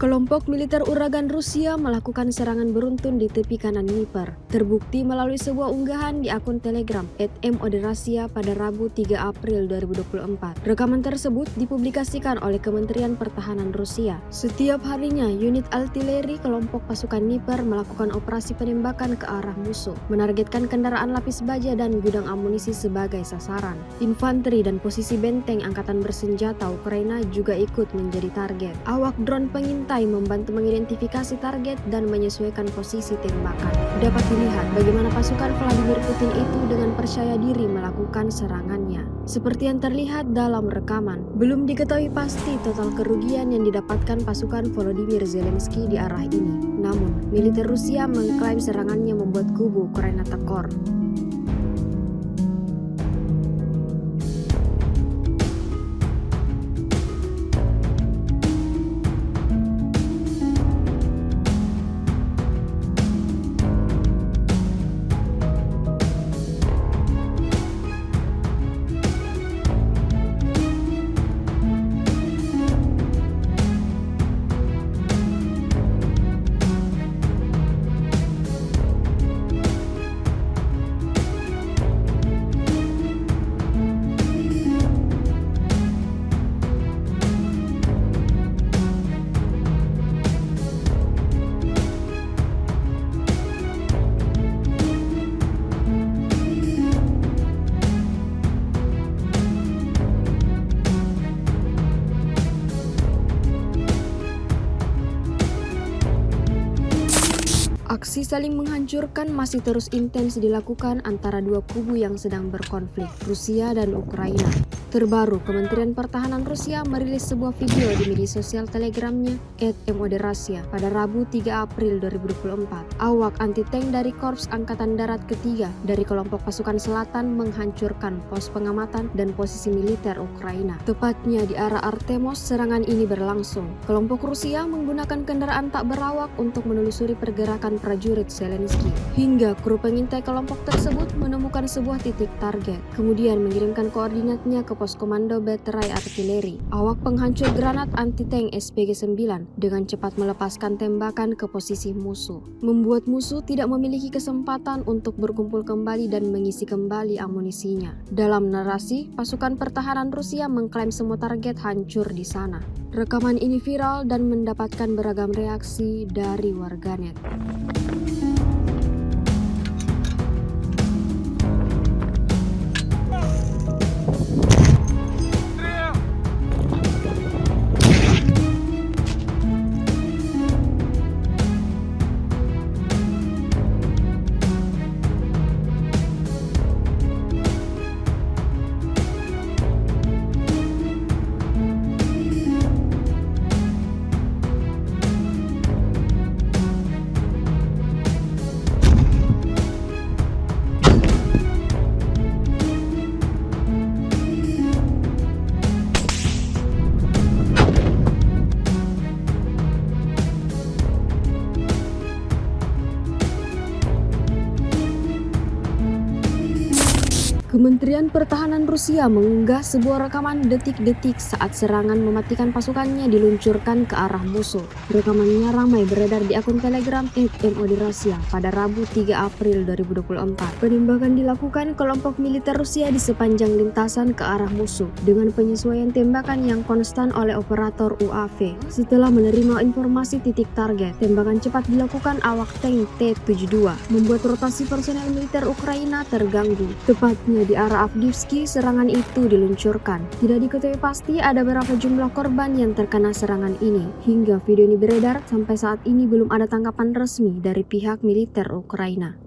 Kelompok militer Uragan Rusia melakukan serangan beruntun di tepi kanan Dnipro. Terbukti melalui sebuah unggahan di akun Telegram @moderasia pada Rabu 3 April 2024. Rekaman tersebut dipublikasikan oleh Kementerian Pertahanan Rusia. Setiap harinya, unit artileri kelompok pasukan Dnipro melakukan operasi penembakan ke arah musuh, menargetkan kendaraan lapis baja dan gudang amunisi sebagai sasaran. Infanteri dan posisi benteng angkatan bersenjata Ukraina juga ikut menjadi target. Awak drone pengintai membantu mengidentifikasi target dan menyesuaikan posisi tembakan. Dapat dilihat bagaimana pasukan Vladimir Putin itu dengan percaya diri melakukan serangannya. Seperti yang terlihat dalam rekaman, belum diketahui pasti total kerugian yang didapatkan pasukan Volodymyr Zelensky di arah ini. Namun, militer Rusia mengklaim serangannya membuat kubu Ukraina tekor. Aksi saling menghancurkan masih terus intens dilakukan antara dua kubu yang sedang berkonflik, Rusia dan Ukraina. Terbaru, Kementerian Pertahanan Rusia merilis sebuah video di media sosial Telegramnya @moderasia pada Rabu 3 April 2024. Awak anti-tank dari Korps Angkatan Darat Ketiga dari kelompok pasukan selatan menghancurkan pos pengamatan dan posisi militer Ukraina. Tepatnya di arah Artemos, serangan ini berlangsung. Kelompok Rusia menggunakan kendaraan tak berawak untuk menelusuri pergerakan prajurit Zelensky. Hingga kru pengintai kelompok tersebut menemukan sebuah titik target, kemudian mengirimkan koordinatnya ke pos komando baterai artileri. Awak penghancur granat anti-tank SPG-9 dengan cepat melepaskan tembakan ke posisi musuh, membuat musuh tidak memiliki kesempatan untuk berkumpul kembali dan mengisi kembali amunisinya. Dalam narasi, pasukan pertahanan Rusia mengklaim semua target hancur di sana. Rekaman ini viral dan mendapatkan beragam reaksi dari warganet. Kementerian Pertahanan Rusia mengunggah sebuah rekaman detik-detik saat serangan mematikan pasukannya diluncurkan ke arah musuh. Rekamannya ramai beredar di akun Telegram @moderasia pada Rabu 3 April 2024. Penembakan dilakukan kelompok militer Rusia di sepanjang lintasan ke arah musuh dengan penyesuaian tembakan yang konstan oleh operator UAV. Setelah menerima informasi titik target, tembakan cepat dilakukan awak tank T-72, membuat rotasi personel militer Ukraina terganggu. Tepatnya di arah Avdiivsky, serangan itu diluncurkan. Tidak diketahui pasti ada berapa jumlah korban yang terkena serangan ini. Hingga video ini beredar, sampai saat ini belum ada tanggapan resmi dari pihak militer Ukraina.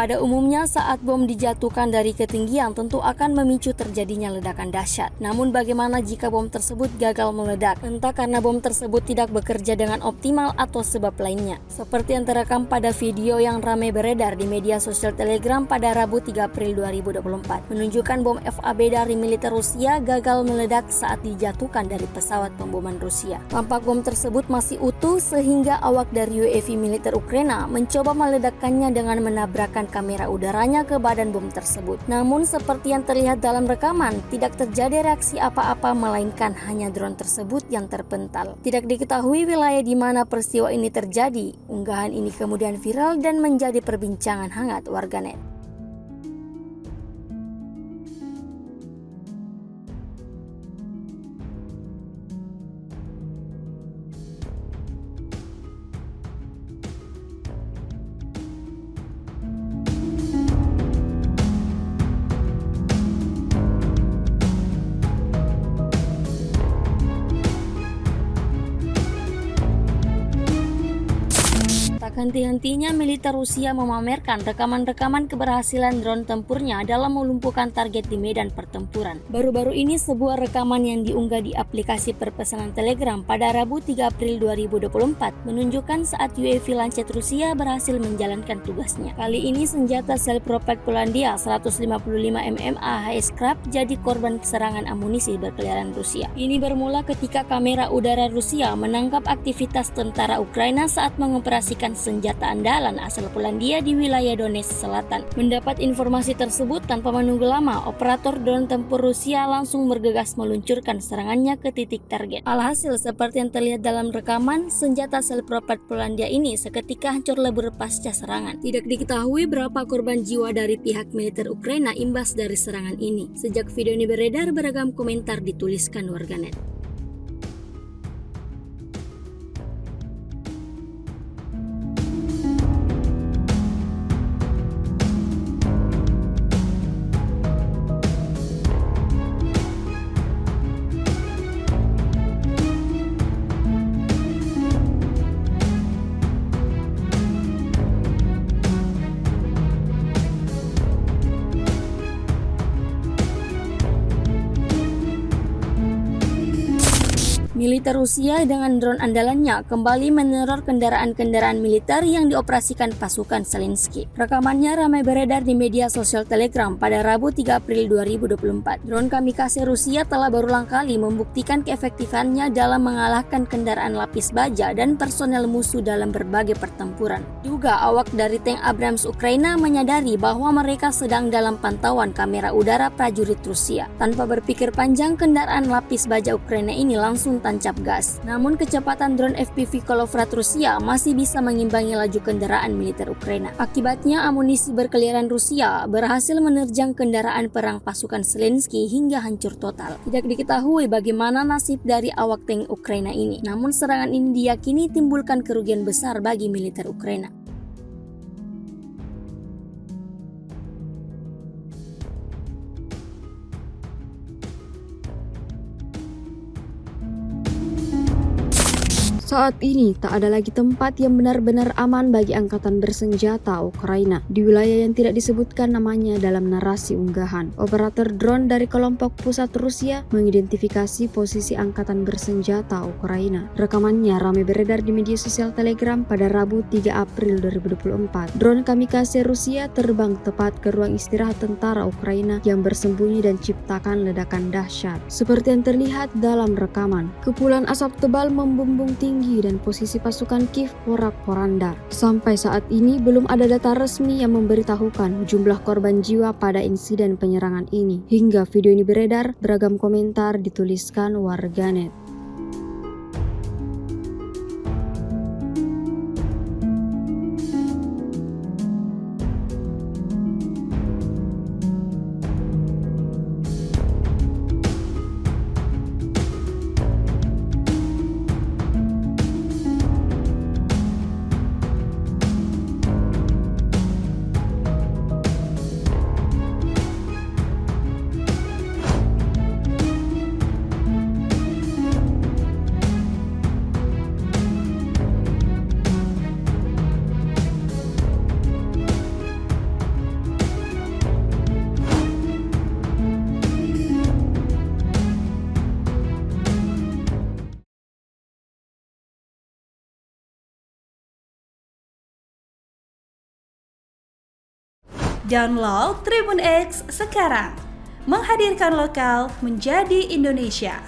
Pada umumnya saat bom dijatuhkan dari ketinggian tentu akan memicu terjadinya ledakan dahsyat. Namun bagaimana jika bom tersebut gagal meledak? Entah karena bom tersebut tidak bekerja dengan optimal atau sebab lainnya. Seperti yang terekam pada video yang ramai beredar di media sosial Telegram pada Rabu 3 April 2024, menunjukkan bom FAB dari militer Rusia gagal meledak saat dijatuhkan dari pesawat pemboman Rusia. Tampak bom tersebut masih utuh sehingga awak dari UAV militer Ukraina mencoba meledakkannya dengan menabrakkan kamera udaranya ke badan bom tersebut. Namun seperti yang terlihat dalam rekaman, tidak terjadi reaksi apa-apa melainkan hanya drone tersebut yang terpental. Tidak diketahui wilayah di mana peristiwa ini terjadi. Unggahan ini kemudian viral dan menjadi perbincangan hangat warganet. Tak henti-hentinya militer Rusia memamerkan rekaman-rekaman keberhasilan drone tempurnya dalam melumpuhkan target di medan pertempuran. Baru-baru ini sebuah rekaman yang diunggah di aplikasi perpesanan Telegram pada Rabu 3 April 2024 menunjukkan saat UAV Lancet Rusia berhasil menjalankan tugasnya. Kali ini senjata self-propelled Polandia 155 mm AHS Krab jadi korban serangan amunisi berkeliaran Rusia. Ini bermula ketika kamera udara Rusia menangkap aktivitas tentara Ukraina saat mengoperasikan senjata andalan asal Polandia di wilayah Donetsk Selatan. Mendapat informasi tersebut tanpa menunggu lama, operator drone tempur Rusia langsung bergegas meluncurkan serangannya ke titik target. Alhasil seperti yang terlihat dalam rekaman, senjata self-propelled Polandia ini seketika hancur lebur pasca serangan. Tidak diketahui berapa korban jiwa dari pihak militer Ukraina imbas dari serangan ini. Sejak video ini beredar, beragam komentar dituliskan warganet. Militer Rusia dengan drone andalannya kembali meneror kendaraan-kendaraan militer yang dioperasikan pasukan Zelensky. Rekamannya ramai beredar di media sosial Telegram pada Rabu 3 April 2024. Drone kamikaze Rusia telah berulang kali membuktikan keefektifannya dalam mengalahkan kendaraan lapis baja dan personel musuh dalam berbagai pertempuran. Juga awak dari tank Abrams Ukraina menyadari bahwa mereka sedang dalam pantauan kamera udara prajurit Rusia. Tanpa berpikir panjang, kendaraan lapis baja Ukraina ini langsung tancap gas. Namun kecepatan drone FPV Kolovrat Rusia masih bisa mengimbangi laju kendaraan militer Ukraina. Akibatnya amunisi berkeliaran Rusia berhasil menerjang kendaraan perang pasukan Zelensky hingga hancur total. Tidak diketahui bagaimana nasib dari awak tank Ukraina ini. Namun serangan ini diyakini timbulkan kerugian besar bagi militer Ukraina. Saat ini tak ada lagi tempat yang benar-benar aman bagi angkatan bersenjata Ukraina di wilayah yang tidak disebutkan namanya dalam narasi unggahan. Operator drone dari kelompok pusat Rusia mengidentifikasi posisi angkatan bersenjata Ukraina. Rekamannya ramai beredar di media sosial Telegram pada Rabu 3 April 2024. Drone kamikaze Rusia terbang tepat ke ruang istirahat tentara Ukraina yang bersembunyi dan ciptakan ledakan dahsyat. Seperti yang terlihat dalam rekaman, kepulan asap tebal membumbung tinggi dan posisi pasukan Kiev porak-poranda. Sampai saat ini belum ada data resmi yang memberitahukan jumlah korban jiwa pada insiden penyerangan ini. Hingga video ini beredar, beragam komentar dituliskan warganet. Download Tribun X sekarang. Menghadirkan lokal menjadi Indonesia.